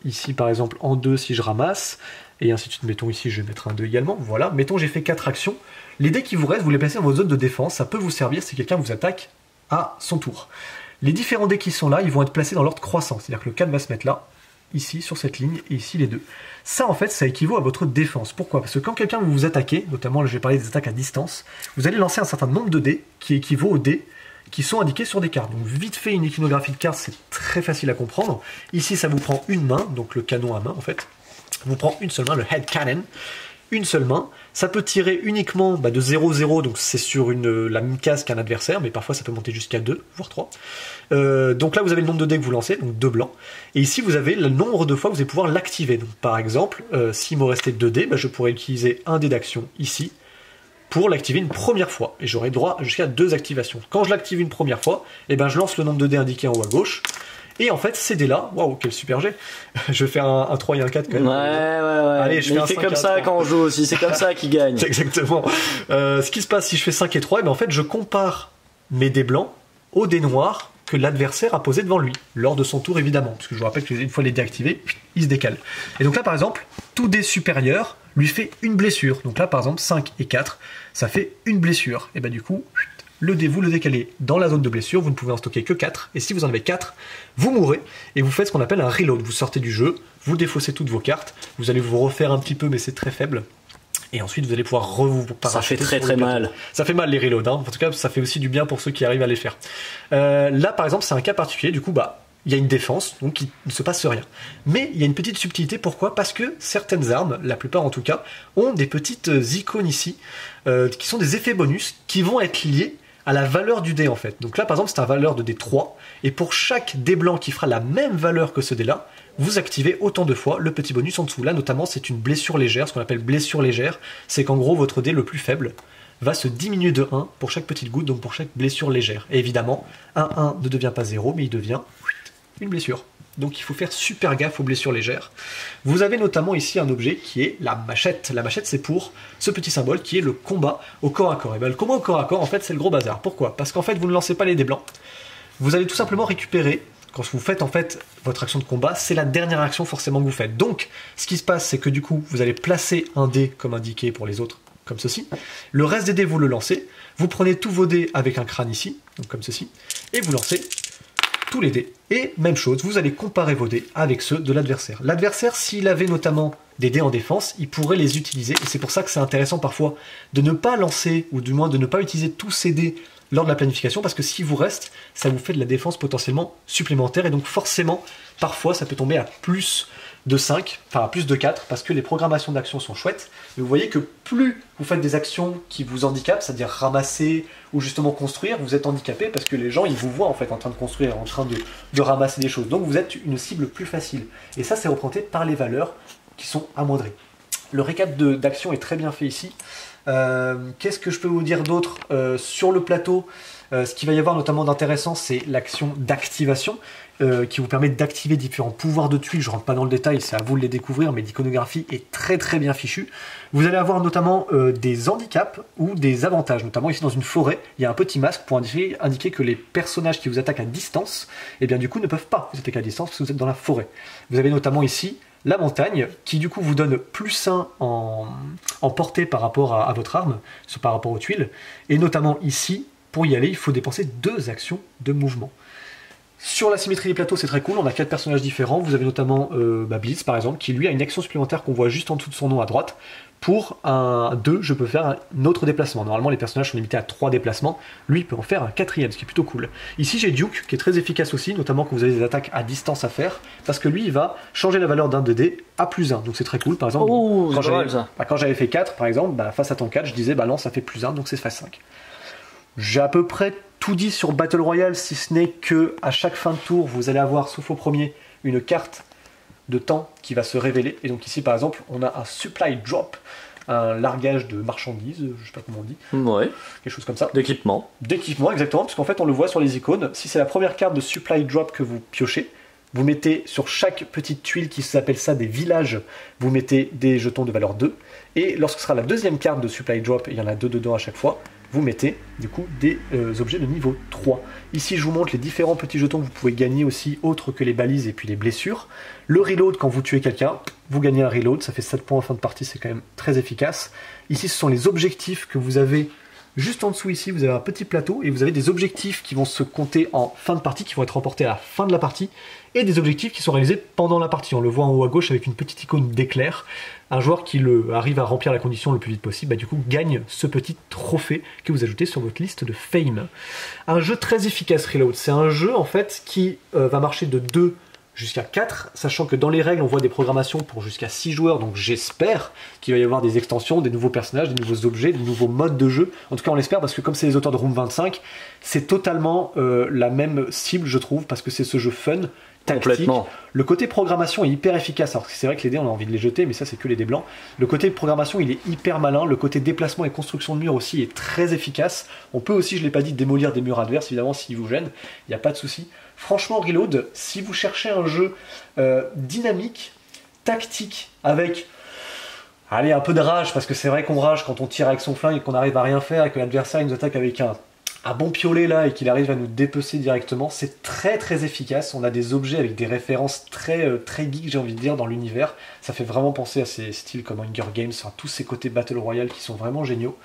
ici par exemple en 2 si je ramasse, et ainsi de suite, mettons ici je vais mettre un 2 également, voilà, mettons j'ai fait 4 actions, les dés qui vous restent, vous les placez dans votre zone de défense, ça peut vous servir si quelqu'un vous attaque à son tour. Les différents dés qui sont là, ils vont être placés dans l'ordre croissant, c'est-à-dire que le 4 va se mettre là, ici, sur cette ligne, et ici les 2. Ça, en fait, ça équivaut à votre défense. Pourquoi? Parce que quand quelqu'un vous attaque, notamment, là, je vais parler des attaques à distance, vous allez lancer un certain nombre de dés qui équivaut aux dés qui sont indiqués sur des cartes. Donc, vite fait, une iconographie de cartes, c'est très facile à comprendre. Ici, ça vous prend une main, donc le canon à main en fait. Vous prend une seule main, le head cannon. Une seule main, ça peut tirer uniquement de 0-0, donc c'est sur la même case qu'un adversaire, mais parfois ça peut monter jusqu'à 2, voire 3. Donc là vous avez le nombre de dés que vous lancez, donc 2 blancs, et ici vous avez le nombre de fois que vous allez pouvoir l'activer. Donc par exemple, s'il me restait 2 dés, je pourrais utiliser un dé d'action ici, pour l'activer une première fois, et j'aurai droit jusqu'à 2 activations. Quand je l'active une première fois, je lance le nombre de dés indiqué en haut à gauche, et en fait, ces dés-là, waouh, quel super jet. Je vais faire un 3 et un 4 quand même. Ouais. Allez, je fais il fait comme ça quand on joue aussi, c'est comme ça qu'il gagne. Exactement. Ce qui se passe si je fais 5 et 3, en fait, je compare mes dés blancs aux dés noirs que l'adversaire a posé devant lui, lors de son tour évidemment, parce que je vous rappelle qu'une fois les dés activés, il se décale. Et donc là, par exemple, tout dé supérieur lui fait une blessure. Donc là, par exemple, 5 et 4, ça fait une blessure. Et du coup, le dé, vous le décalez dans la zone de blessure, vous ne pouvez en stocker que 4, et si vous en avez 4, vous mourrez, et vous faites ce qu'on appelle un reload. Vous sortez du jeu, vous défaussez toutes vos cartes, vous allez vous refaire un petit peu, mais c'est très faible, et ensuite vous allez pouvoir vous parachuter. Ça fait très mal. Ça fait mal les reloads, en tout cas ça fait aussi du bien pour ceux qui arrivent à les faire. Là par exemple c'est un cas particulier, du coup il y a une défense, donc il ne se passe rien. Mais il y a une petite subtilité, pourquoi ? Parce que certaines armes, la plupart en tout cas, ont des petites icônes ici, qui sont des effets bonus, qui vont être liés à la valeur du dé en fait. Donc là par exemple c'est un valeur de dé 3, et pour chaque dé blanc qui fera la même valeur que ce dé là, vous activez autant de fois le petit bonus en dessous. Là notamment c'est une blessure légère, ce qu'on appelle blessure légère, c'est qu'en gros votre dé le plus faible va se diminuer de 1 pour chaque petite goutte, donc pour chaque blessure légère. Et évidemment, 1-1 ne devient pas 0, mais il devient une blessure. Donc il faut faire super gaffe aux blessures légères. Vous avez notamment ici un objet qui est la machette. La machette c'est pour ce petit symbole qui est le combat au corps à corps. Et le combat au corps à corps en fait c'est le gros bazar. Pourquoi ? Parce qu'en fait vous ne lancez pas les dés blancs. Vous allez tout simplement récupérer, quand vous faites en fait votre action de combat, c'est la dernière action forcément que vous faites. Donc ce qui se passe c'est que du coup vous allez placer un dé comme indiqué pour les autres, comme ceci. Le reste des dés vous le lancez. Vous prenez tous vos dés avec un crâne ici, donc comme ceci, et vous lancez tous les dés. Et même chose, vous allez comparer vos dés avec ceux de l'adversaire. L'adversaire, s'il avait notamment des dés en défense, il pourrait les utiliser. Et c'est pour ça que c'est intéressant parfois de ne pas lancer, ou du moins de ne pas utiliser tous ces dés lors de la planification, parce que s'il vous reste, ça vous fait de la défense potentiellement supplémentaire. Et donc forcément, parfois, ça peut tomber à plus de 5, enfin à plus de 4, parce que les programmations d'actions sont chouettes. Mais vous voyez que plus vous faites des actions qui vous handicapent, c'est-à-dire ramasser ou justement construire, vous êtes handicapé parce que les gens, ils vous voient en fait en train de construire, en train de ramasser des choses. Donc vous êtes une cible plus facile. Et ça, c'est représenté par les valeurs qui sont amoindries. Le récap d'action est très bien fait ici. Qu'est-ce que je peux vous dire d'autre sur le plateau? Ce qu'il va y avoir notamment d'intéressant, c'est l'action d'activation qui vous permet d'activer différents pouvoirs de tuiles. Je ne rentre pas dans le détail, c'est à vous de les découvrir, mais l'iconographie est très très bien fichue. Vous allez avoir notamment des handicaps ou des avantages, notamment ici dans une forêt, il y a un petit masque pour indiquer que les personnages qui vous attaquent à distance, eh bien du coup ne peuvent pas vous attaquer à distance parce que vous êtes dans la forêt. Vous avez notamment ici la montagne, qui du coup vous donne plus 1 en portée par rapport à votre arme, par rapport aux tuiles, et notamment ici, pour y aller, il faut dépenser 2 actions de mouvement. Sur la symétrie des plateaux, c'est très cool, on a 4 personnages différents, vous avez notamment Blitz par exemple, qui lui a une action supplémentaire qu'on voit juste en dessous de son nom à droite. Pour un 2, je peux faire un autre déplacement. Normalement, les personnages sont limités à 3 déplacements. Lui, il peut en faire un 4e, ce qui est plutôt cool. Ici, j'ai Duke, qui est très efficace aussi, notamment quand vous avez des attaques à distance à faire, parce que lui, il va changer la valeur d'un de dés à +1. Donc c'est très cool. Par exemple, quand j'avais fait 4, par exemple, face à ton 4, je disais, non, ça fait +1, donc c'est face 5. J'ai à peu près tout dit sur Battle Royale, si ce n'est que à chaque fin de tour, vous allez avoir, sauf au premier, une carte de temps qui va se révéler. Et donc ici par exemple on a un supply drop, un largage de marchandises, je sais pas comment on dit, ouais, quelque chose comme ça. D'équipement, exactement, parce qu'en fait on le voit sur les icônes. Si c'est la première carte de supply drop que vous piochez, vous mettez sur chaque petite tuile qui s'appelle ça des villages, vous mettez des jetons de valeur 2, et lorsque ce sera la deuxième carte de supply drop, et il y en a 2 dedans à chaque fois, vous mettez du coup des objets de niveau 3. Ici je vous montre les différents petits jetons que vous pouvez gagner aussi, autres que les balises et puis les blessures. Le reload, quand vous tuez quelqu'un, vous gagnez un reload, ça fait 7 points en fin de partie, c'est quand même très efficace. Ici ce sont les objectifs que vous avez Juste en dessous ici, vous avez un petit plateau et vous avez des objectifs qui vont se compter en fin de partie, qui vont être remportés à la fin de la partie, et des objectifs qui sont réalisés pendant la partie. On le voit en haut à gauche avec une petite icône d'éclair. Un joueur qui arrive à remplir la condition le plus vite possible, du coup gagne ce petit trophée que vous ajoutez sur votre liste de fame. Un jeu très efficace, Reload. C'est un jeu en fait qui va marcher de 2 jusqu'à 4, sachant que dans les règles on voit des programmations pour jusqu'à 6 joueurs, donc j'espère qu'il va y avoir des extensions, des nouveaux personnages, des nouveaux objets, des nouveaux modes de jeu. En tout cas on l'espère parce que comme c'est les auteurs de Room 25, c'est totalement la même cible je trouve, parce que c'est ce jeu fun, tactique. Complètement. Le côté programmation est hyper efficace, alors c'est vrai que les dés on a envie de les jeter, mais ça c'est que les dés blancs. Le côté programmation il est hyper malin, le côté déplacement et construction de murs aussi est très efficace. On peut aussi, je l'ai pas dit, démolir des murs adverses évidemment s'ils vous gênent, il n'y a pas de souci. Franchement, Reload, si vous cherchez un jeu dynamique, tactique, avec allez, un peu de rage, parce que c'est vrai qu'on rage quand on tire avec son flingue et qu'on arrive à rien faire et que l'adversaire nous attaque avec un bon piolet là et qu'il arrive à nous dépecer directement, c'est très très efficace. On a des objets avec des références très geek, j'ai envie de dire, dans l'univers. Ça fait vraiment penser à ces styles comme Hunger Games, enfin, tous ces côtés Battle Royale qui sont vraiment géniaux.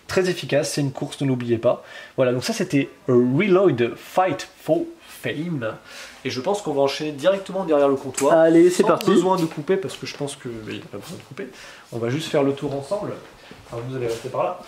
Très efficace, c'est une course, ne l'oubliez pas. Voilà, donc ça c'était Reload Fight for Fame. Et je pense qu'on va enchaîner directement derrière le comptoir. Allez, c'est parti. Sans besoin de couper, parce que je pense qu'il n'y a pas besoin de couper. On va juste faire le tour ensemble. Enfin, vous allez rester par là.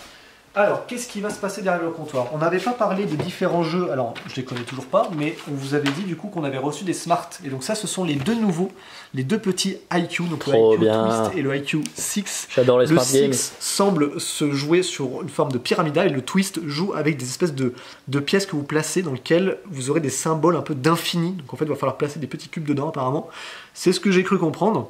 Alors, qu'est-ce qui va se passer derrière le comptoir? On n'avait pas parlé des différents jeux, alors je les connais toujours pas, mais on vous avait dit du coup qu'on avait reçu des Smart. Et donc ça, ce sont les deux nouveaux, les deux petits IQ, donc le IQ Twist et le IQ 6. J'adore les Smart Games. Le 6 semble se jouer sur une forme de pyramidale et le Twist joue avec des espèces de pièces que vous placez dans lesquelles vous aurez des symboles un peu d'infini. Donc en fait, il va falloir placer des petits cubes dedans apparemment. C'est ce que j'ai cru comprendre.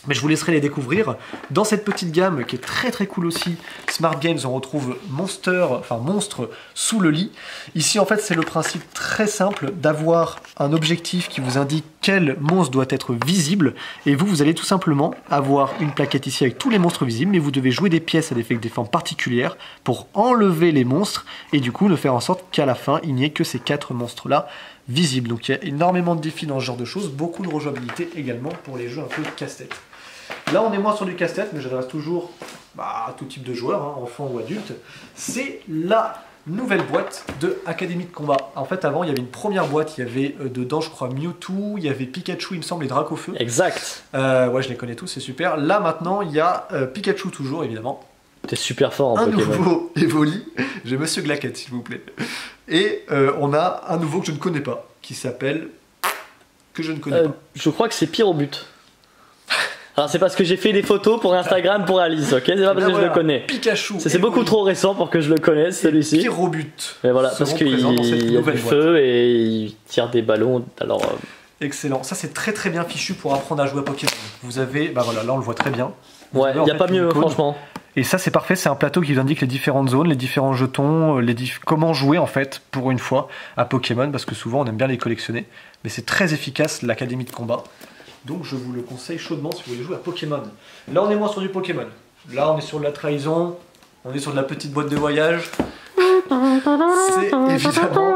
Mais je vous laisserai les découvrir. Dans cette petite gamme qui est très très cool aussi, Smart Games, on retrouve Monstre sous le lit. Ici en fait c'est le principe très simple d'avoir un objectif qui vous indique quel monstre doit être visible. Et vous allez tout simplement avoir une plaquette ici avec tous les monstres visibles, mais vous devez jouer des pièces avec des formes particulières pour enlever les monstres et du coup de faire en sorte qu'à la fin il n'y ait que ces 4 monstres là visibles. Donc il y a énormément de défis dans ce genre de choses, beaucoup de rejouabilité également pour les jeux un peu casse-tête. Là, on est moins sur du casse-tête, mais j'adresse toujours à tout type de joueurs, hein, enfants ou adultes. C'est la nouvelle boîte de Académie de combat. En fait, avant, il y avait une première boîte, il y avait dedans, je crois, Mewtwo, il y avait Pikachu, il me semble, et Dracofeu. Exact. Ouais, je les connais tous, c'est super. Là, maintenant, il y a Pikachu toujours, évidemment. T'es super fort en un Pokémon. Nouveau Evoli. J'ai Monsieur Glaquette, s'il vous plaît. Et on a un nouveau que je ne connais pas, qui s'appelle... que je ne connais pas. Je crois que c'est pire au but. Alors c'est parce que j'ai fait des photos pour Instagram pour Alice, ok? C'est pas parce que je le connais. Pikachu. C'est beaucoup trop récent pour que je le connaisse celui-ci. Pire au but. Et voilà, parce qu'il y a du feu et il tire des ballons. Alors. Excellent. Ça c'est très très bien fichu pour apprendre à jouer à Pokémon. Vous avez, bah voilà, là on le voit très bien. Ouais, il n'y a pas mieux franchement. Et ça c'est parfait, c'est un plateau qui vous indique les différentes zones, les différents jetons, comment jouer en fait pour une fois à Pokémon, parce que souvent on aime bien les collectionner. Mais c'est très efficace l'Académie de combat. Donc je vous le conseille chaudement si vous voulez jouer à Pokémon. Là on est moins sur du Pokémon. Là on est sur de la trahison, on est sur de la petite boîte de voyage. C'est évidemment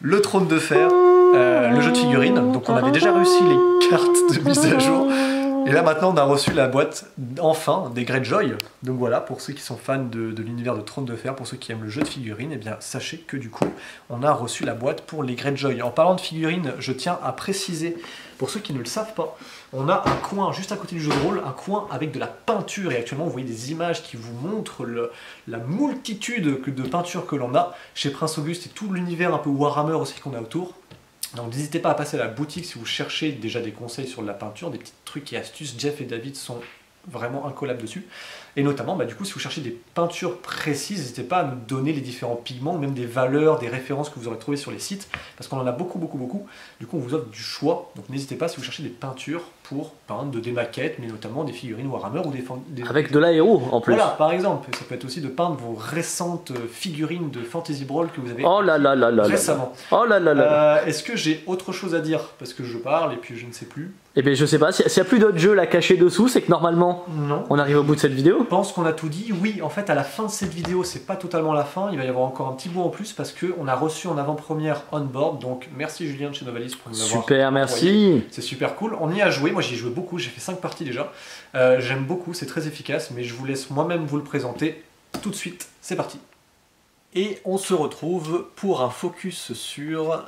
le trône de fer, le jeu de figurines. Donc on avait déjà réussi les cartes de mise à jour. Et là maintenant on a reçu la boîte, enfin, des Greyjoy. Donc voilà, pour ceux qui sont fans de l'univers de Trône de Fer, pour ceux qui aiment le jeu de figurines, eh bien sachez que du coup on a reçu la boîte pour les Greyjoy. En parlant de figurines, je tiens à préciser, pour ceux qui ne le savent pas, on a un coin juste à côté du jeu de rôle, un coin avec de la peinture. Et actuellement vous voyez des images qui vous montrent la multitude de peintures que l'on a chez Prince Auguste et tout l'univers un peu Warhammer aussi qu'on a autour. Donc n'hésitez pas à passer à la boutique si vous cherchez déjà des conseils sur de la peinture, des petits trucs et astuces. Jeff et David sont vraiment incollables dessus. Et notamment, du coup, si vous cherchez des peintures précises, n'hésitez pas à nous donner les différents pigments, même des valeurs, des références que vous aurez trouvées sur les sites, parce qu'on en a beaucoup. Du coup, on vous offre du choix. Donc n'hésitez pas si vous cherchez des peintures pour peindre des maquettes, mais notamment des figurines Warhammer ou des avec de l'aéro en plus. Voilà, par exemple. Ça peut être aussi de peindre vos récentes figurines de Fantasy Brawl que vous avez récemment. Oh là là là. Est-ce que j'ai autre chose à dire? Parce que je parle et puis je ne sais plus. Eh bien je sais pas, s'il n'y a plus d'autres jeux là cachés dessous, c'est que normalement non. On arrive au bout de cette vidéo. Je pense qu'on a tout dit. Oui, en fait à la fin de cette vidéo, c'est pas totalement la fin, il va y avoir encore un petit bout en plus parce qu'on a reçu en avant-première On-Board, donc merci Julien de chez Novalis pour nous avoir super, merci. C'est super cool, on y a joué, moi j'y ai joué beaucoup, j'ai fait 5 parties déjà. J'aime beaucoup, c'est très efficace, mais je vous laisse moi-même vous le présenter tout de suite, c'est parti. Et on se retrouve pour un focus sur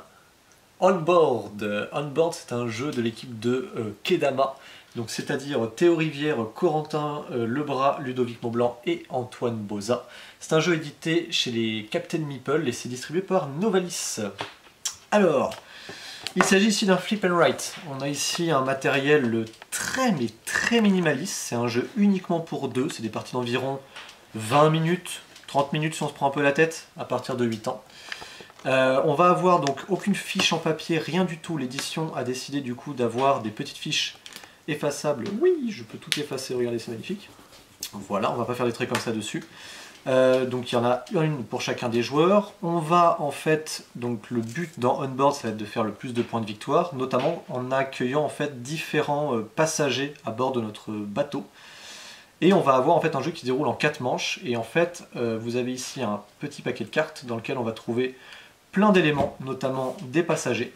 Onboard. Onboard, c'est un jeu de l'équipe de Kedama, donc c'est-à-dire Théo Rivière, Corentin Lebras, Ludovic Montblanc et Antoine Boza. C'est un jeu édité chez les Captain Meeple et c'est distribué par Novalis. Alors, il s'agit ici d'un flip and write. On a ici un matériel très minimaliste. C'est un jeu uniquement pour deux. C'est des parties d'environ 20 minutes, 30 minutes si on se prend un peu la tête, à partir de 8 ans. On va avoir donc aucune fiche en papier, rien du tout. L'édition a décidé du coup d'avoir des petites fiches effaçables. Oui, je peux tout effacer, regardez, c'est magnifique. Voilà, on va pas faire des traits comme ça dessus. Donc il y en a une pour chacun des joueurs. On va en fait, donc le but dans Onboard, ça va être de faire le plus de points de victoire, notamment en accueillant en fait différents passagers à bord de notre bateau. Et on va avoir en fait un jeu qui se déroule en 4 manches. Et en fait, vous avez ici un petit paquet de cartes dans lequel on va trouver plein d'éléments, notamment des passagers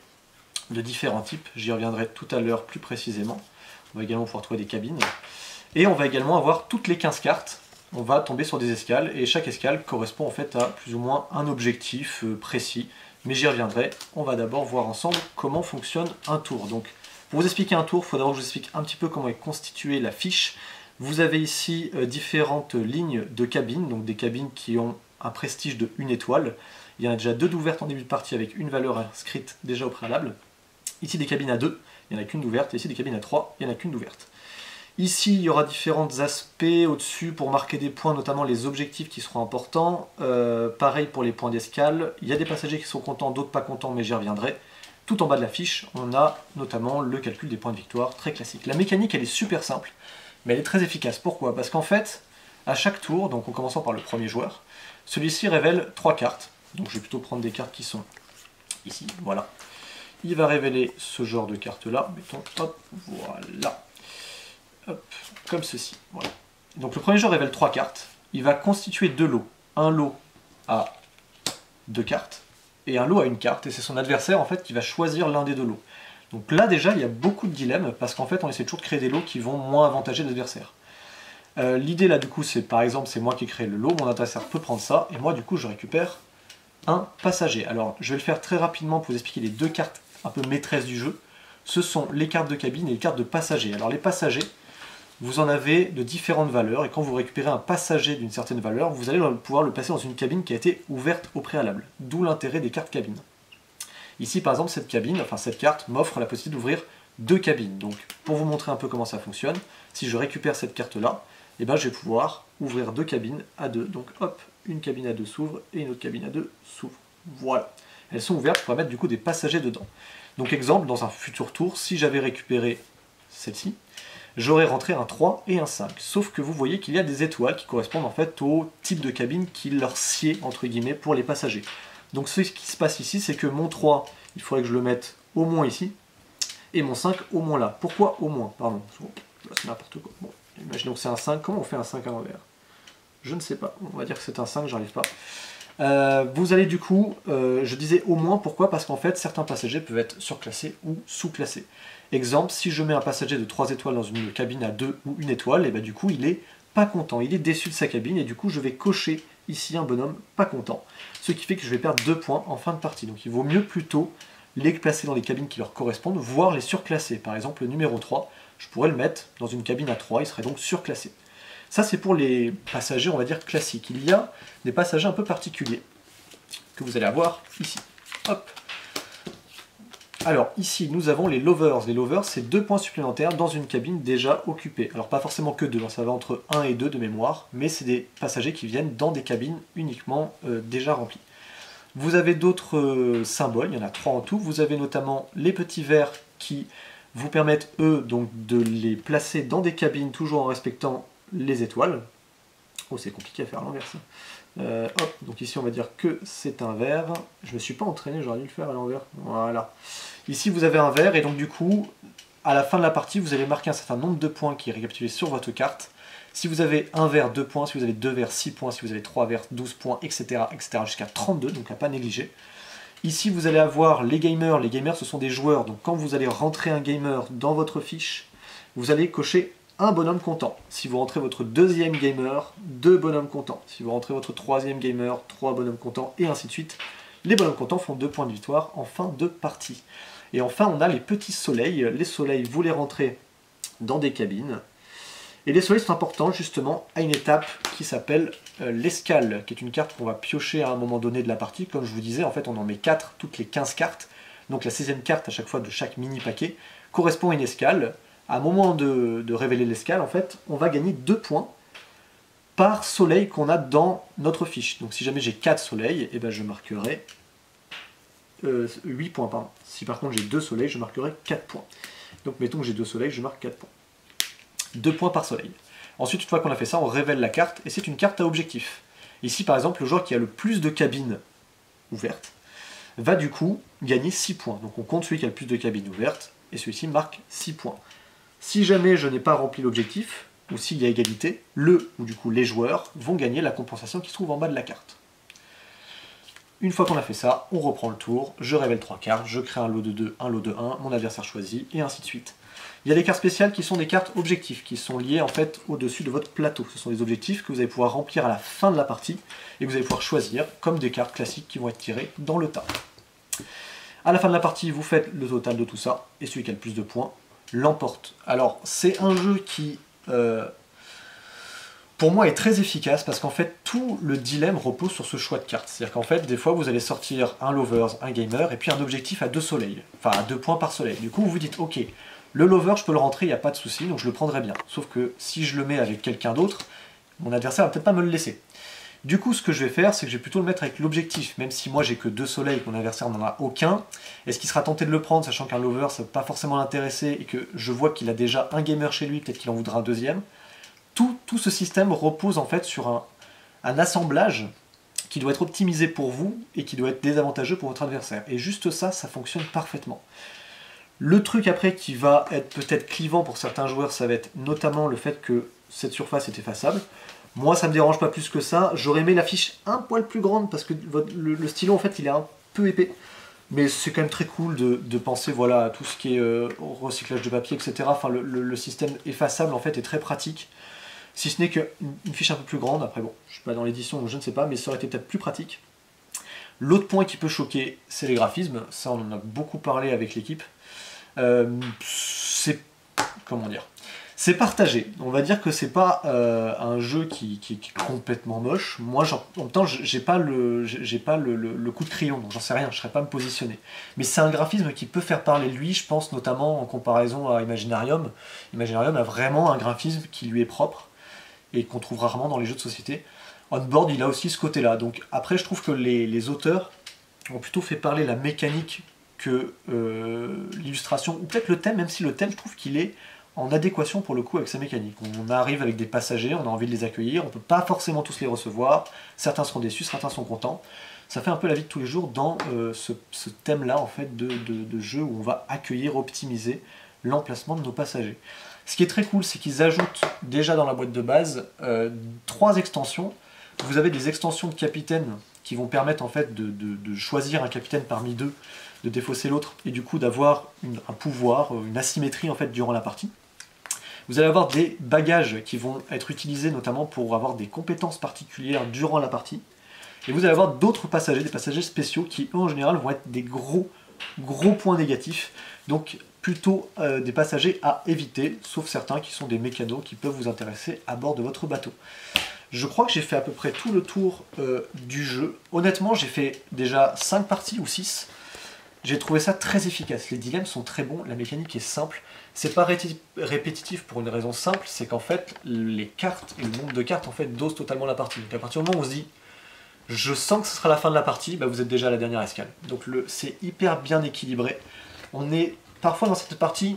de différents types. J'y reviendrai tout à l'heure plus précisément. On va également pouvoir trouver des cabines. Et on va également avoir toutes les 15 cartes. On va tomber sur des escales et chaque escale correspond en fait à plus ou moins un objectif précis. Mais j'y reviendrai. On va d'abord voir ensemble comment fonctionne un tour. Donc, pour vous expliquer un tour, il faut d'abord que je vous explique un petit peu comment est constituée la fiche. Vous avez ici différentes lignes de cabines, donc des cabines qui ont un prestige de 1 étoile. Il y en a déjà 2 d'ouvertes en début de partie avec une valeur inscrite déjà au préalable. Ici des cabines à 2, il n'y en a qu'une d'ouverte, et ici des cabines à 3, il n'y en a qu'une d'ouverte. Ici il y aura différents aspects au-dessus pour marquer des points, notamment les objectifs qui seront importants. Pareil pour les points d'escale, il y a des passagers qui sont contents, d'autres pas contents, mais j'y reviendrai. Tout en bas de la fiche, on a notamment le calcul des points de victoire, très classique. La mécanique elle est super simple, mais elle est très efficace. Pourquoi? Parce qu'en fait, à chaque tour, donc en commençant par le premier joueur, celui-ci révèle 3 cartes. Donc je vais plutôt prendre des cartes qui sont ici, voilà. Il va révéler ce genre de carte-là, mettons, hop, voilà. Hop, comme ceci, voilà. Donc le premier joueur révèle 3 cartes. Il va constituer 2 lots. Un lot à 2 cartes, et un lot à 1 carte, et c'est son adversaire en fait qui va choisir l'un des 2 lots. Donc là déjà il y a beaucoup de dilemmes, parce qu'en fait on essaie toujours de créer des lots qui vont moins avantager l'adversaire. L'idée là du coup c'est par exemple c'est moi qui ai créé le lot, mon adversaire peut prendre ça, et moi du coup je récupère un passager. Alors je vais le faire très rapidement pour vous expliquer les 2 cartes un peu maîtresses du jeu. Ce sont les cartes de cabine et les cartes de passagers. Alors les passagers, vous en avez de différentes valeurs, et quand vous récupérez un passager d'une certaine valeur, vous allez pouvoir le placer dans une cabine qui a été ouverte au préalable, d'où l'intérêt des cartes cabines. Ici par exemple cette cabine, enfin cette carte m'offre la possibilité d'ouvrir 2 cabines. Donc pour vous montrer un peu comment ça fonctionne, si je récupère cette carte là, eh ben, je vais pouvoir ouvrir 2 cabines à 2. Donc hop, une cabine à 2 s'ouvre et une autre cabine à 2 s'ouvre. Voilà. Elles sont ouvertes, je pourrais mettre du coup des passagers dedans. Donc exemple, dans un futur tour, si j'avais récupéré celle-ci, j'aurais rentré un 3 et un 5. Sauf que vous voyez qu'il y a des étoiles qui correspondent en fait au type de cabine qui leur sied entre guillemets pour les passagers. Donc ce qui se passe ici, c'est que mon 3, il faudrait que je le mette au moins ici, et mon 5 au moins là. Pourquoi au moins? Pardon, c'est n'importe quoi. Bon, imaginons que c'est un 5, comment on fait un 5 à l'envers? Je ne sais pas, on va dire que c'est un 5, j'arrive pas. Vous allez du coup, je disais au moins, pourquoi? Parce qu'en fait, certains passagers peuvent être surclassés ou sous-classés. Exemple, si je mets un passager de 3 étoiles dans une cabine à 2 ou 1 étoile, et ben du coup, il est pas content, il est déçu de sa cabine, et du coup, je vais cocher ici un bonhomme pas content. Ce qui fait que je vais perdre 2 points en fin de partie. Donc il vaut mieux plutôt les placer dans des cabines qui leur correspondent, voire les surclasser. Par exemple, le numéro 3, je pourrais le mettre dans une cabine à 3, il serait donc surclassé. Ça, c'est pour les passagers, on va dire, classiques. Il y a des passagers un peu particuliers que vous allez avoir ici. Hop. Alors, ici, nous avons les lovers. Les lovers, c'est 2 points supplémentaires dans une cabine déjà occupée. Alors, pas forcément que 2, ça va entre 1 et 2 de mémoire, mais c'est des passagers qui viennent dans des cabines uniquement déjà remplies. Vous avez d'autres symboles, il y en a 3 en tout. Vous avez notamment les petits verts qui vous permettent, eux, donc, de les placer dans des cabines toujours en respectant les étoiles. Oh, c'est compliqué à faire à l'envers ça. Hop, donc ici on va dire que c'est un vert. Je me suis pas entraîné, j'aurais dû le faire à l'envers. Voilà. Ici vous avez un vert et donc du coup, à la fin de la partie, vous allez marquer un certain nombre de points qui est récapitulé sur votre carte. Si vous avez un vert, 2 points, si vous avez 2 verts, 6 points, si vous avez 3 verts, 12 points, etc. etc. jusqu'à 32, donc à pas négliger. Ici vous allez avoir les gamers ce sont des joueurs, donc quand vous allez rentrer un gamer dans votre fiche, vous allez cocher un bonhomme comptant. Si vous rentrez votre deuxième gamer, 2 bonhommes comptants. Si vous rentrez votre troisième gamer, 3 bonhommes comptants, et ainsi de suite. Les bonhommes comptants font 2 points de victoire en fin de partie. Et enfin, on a les petits soleils. Les soleils, vous les rentrez dans des cabines. Et les soleils sont importants justement à une étape qui s'appelle l'escale, qui est une carte qu'on va piocher à un moment donné de la partie. Comme je vous disais, en fait, on en met 4 toutes les 15 cartes. Donc la 16e carte à chaque fois de chaque mini-paquet correspond à une escale. À un moment de révéler l'escale, en fait, on va gagner 2 points par soleil qu'on a dans notre fiche. Donc si jamais j'ai 4 soleils, eh ben, je marquerai 8 points. Pardon. Si par contre j'ai 2 soleils, je marquerai 4 points. Donc mettons que j'ai 2 soleils, je marque 4 points. 2 points par soleil. Ensuite, une fois qu'on a fait ça, on révèle la carte, et c'est une carte à objectif. Ici, par exemple, le joueur qui a le plus de cabines ouvertes va du coup gagner 6 points. Donc on compte celui qui a le plus de cabines ouvertes, et celui-ci marque 6 points. Si jamais je n'ai pas rempli l'objectif, ou s'il y a égalité, ou du coup les joueurs vont gagner la compensation qui se trouve en bas de la carte. Une fois qu'on a fait ça, on reprend le tour, je révèle 3 cartes, je crée un lot de 2, un lot de 1, mon adversaire choisit, et ainsi de suite. Il y a des cartes spéciales qui sont des cartes objectifs, qui sont liées en fait au-dessus de votre plateau. Ce sont des objectifs que vous allez pouvoir remplir à la fin de la partie, et que vous allez pouvoir choisir comme des cartes classiques qui vont être tirées dans le tas. À la fin de la partie, vous faites le total de tout ça, et celui qui a le plus de points l'emporte. Alors, c'est un jeu qui, pour moi, est très efficace, parce qu'en fait, tout le dilemme repose sur ce choix de cartes. C'est-à-dire qu'en fait, des fois, vous allez sortir un lovers, un gamer, et puis un objectif à 2 soleils, enfin à 2 points par soleil. Du coup, vous vous dites, ok, le lover, je peux le rentrer, il n'y a pas de souci, donc je le prendrai bien. Sauf que si je le mets avec quelqu'un d'autre, mon adversaire va peut-être pas me le laisser. Du coup, ce que je vais faire, c'est que je vais plutôt le mettre avec l'objectif, même si moi j'ai que 2 soleils et que mon adversaire n'en a aucun. Est-ce qu'il sera tenté de le prendre, sachant qu'un lover, ça ne va pas forcément l'intéresser, et que je vois qu'il a déjà un gamer chez lui, peut-être qu'il en voudra un deuxième. Tout ce système repose en fait sur un assemblage qui doit être optimisé pour vous, et qui doit être désavantageux pour votre adversaire. Et juste ça, ça fonctionne parfaitement. Le truc après qui va être peut-être clivant pour certains joueurs, ça va être notamment le fait que cette surface est effaçable. Moi, ça me dérange pas plus que ça. J'aurais aimé l'affiche un poil plus grande, parce que le stylo, en fait, il est un peu épais. Mais c'est quand même très cool de penser voilà, à tout ce qui est recyclage de papier, etc. Enfin, le système effaçable, en fait, est très pratique. Si ce n'est qu'une fiche un peu plus grande. Après, bon, je suis pas dans l'édition, donc je ne sais pas, mais ça aurait été peut-être plus pratique. L'autre point qui peut choquer, c'est les graphismes. Ça, on en a beaucoup parlé avec l'équipe. C'est... comment dire ? C'est partagé. On va dire que c'est pas un jeu qui est complètement moche. Moi, en même temps, j'ai pas le coup de crayon, donc j'en sais rien, je ne saurais pas me positionner. Mais c'est un graphisme qui peut faire parler de lui, je pense notamment en comparaison à Imaginarium. Imaginarium a vraiment un graphisme qui lui est propre, et qu'on trouve rarement dans les jeux de société. Onboard, il a aussi ce côté-là. Donc après, je trouve que les auteurs ont plutôt fait parler la mécanique que l'illustration, ou peut-être le thème, même si le thème, je trouve qu'il est en adéquation pour le coup avec sa mécanique. On arrive avec des passagers, on a envie de les accueillir, on ne peut pas forcément tous les recevoir, certains seront déçus, certains sont contents. Ça fait un peu la vie de tous les jours dans ce thème-là en fait, de jeu où on va accueillir, optimiser l'emplacement de nos passagers. Ce qui est très cool, c'est qu'ils ajoutent déjà dans la boîte de base 3 extensions. Vous avez des extensions de capitaine qui vont permettre en fait de choisir un capitaine parmi 2, de défausser l'autre, et du coup d'avoir un pouvoir, une asymétrie en fait durant la partie. Vous allez avoir des bagages qui vont être utilisés notamment pour avoir des compétences particulières durant la partie. Et vous allez avoir d'autres passagers, des passagers spéciaux qui eux, en général vont être des gros points négatifs. Donc plutôt des passagers à éviter, sauf certains qui sont des mécanos qui peuvent vous intéresser à bord de votre bateau. Je crois que j'ai fait à peu près tout le tour du jeu. Honnêtement, j'ai fait déjà 5 parties ou 6. J'ai trouvé ça très efficace. Les dilemmes sont très bons, la mécanique est simple. C'est pas répétitif pour une raison simple, c'est qu'en fait, les cartes et le nombre de cartes en fait dosent totalement la partie. Donc à partir du moment où on se dit je sens que ce sera la fin de la partie, bah vous êtes déjà à la dernière escale. Donc c'est hyper bien équilibré. On est parfois dans cette partie,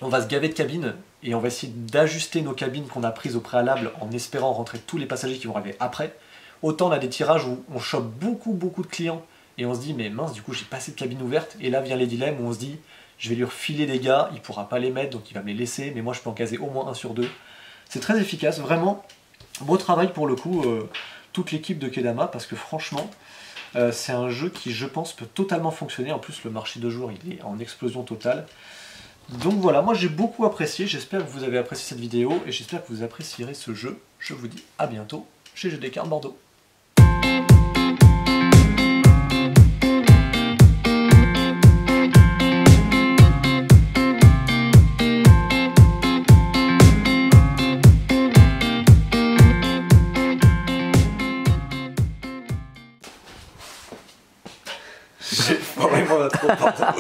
on va se gaver de cabines et on va essayer d'ajuster nos cabines qu'on a prises au préalable en espérant rentrer tous les passagers qui vont arriver après. Autant on a des tirages où on chope beaucoup de clients et on se dit mais mince, du coup j'ai pas assez de cabines ouvertes, et là vient les dilemmes où on se dit je vais lui refiler des gars, il pourra pas les mettre donc il va me les laisser, mais moi je peux en caser au moins 1 sur 2. C'est très efficace, vraiment beau travail pour le coup, toute l'équipe de Kedama, parce que franchement c'est un jeu qui je pense peut totalement fonctionner. En plus le marché de jour il est en explosion totale. Donc voilà, moi j'ai beaucoup apprécié, j'espère que vous avez apprécié cette vidéo et j'espère que vous apprécierez ce jeu. Je vous dis à bientôt chez Jeux des cartes Bordeaux. J'ai vraiment trop pardon.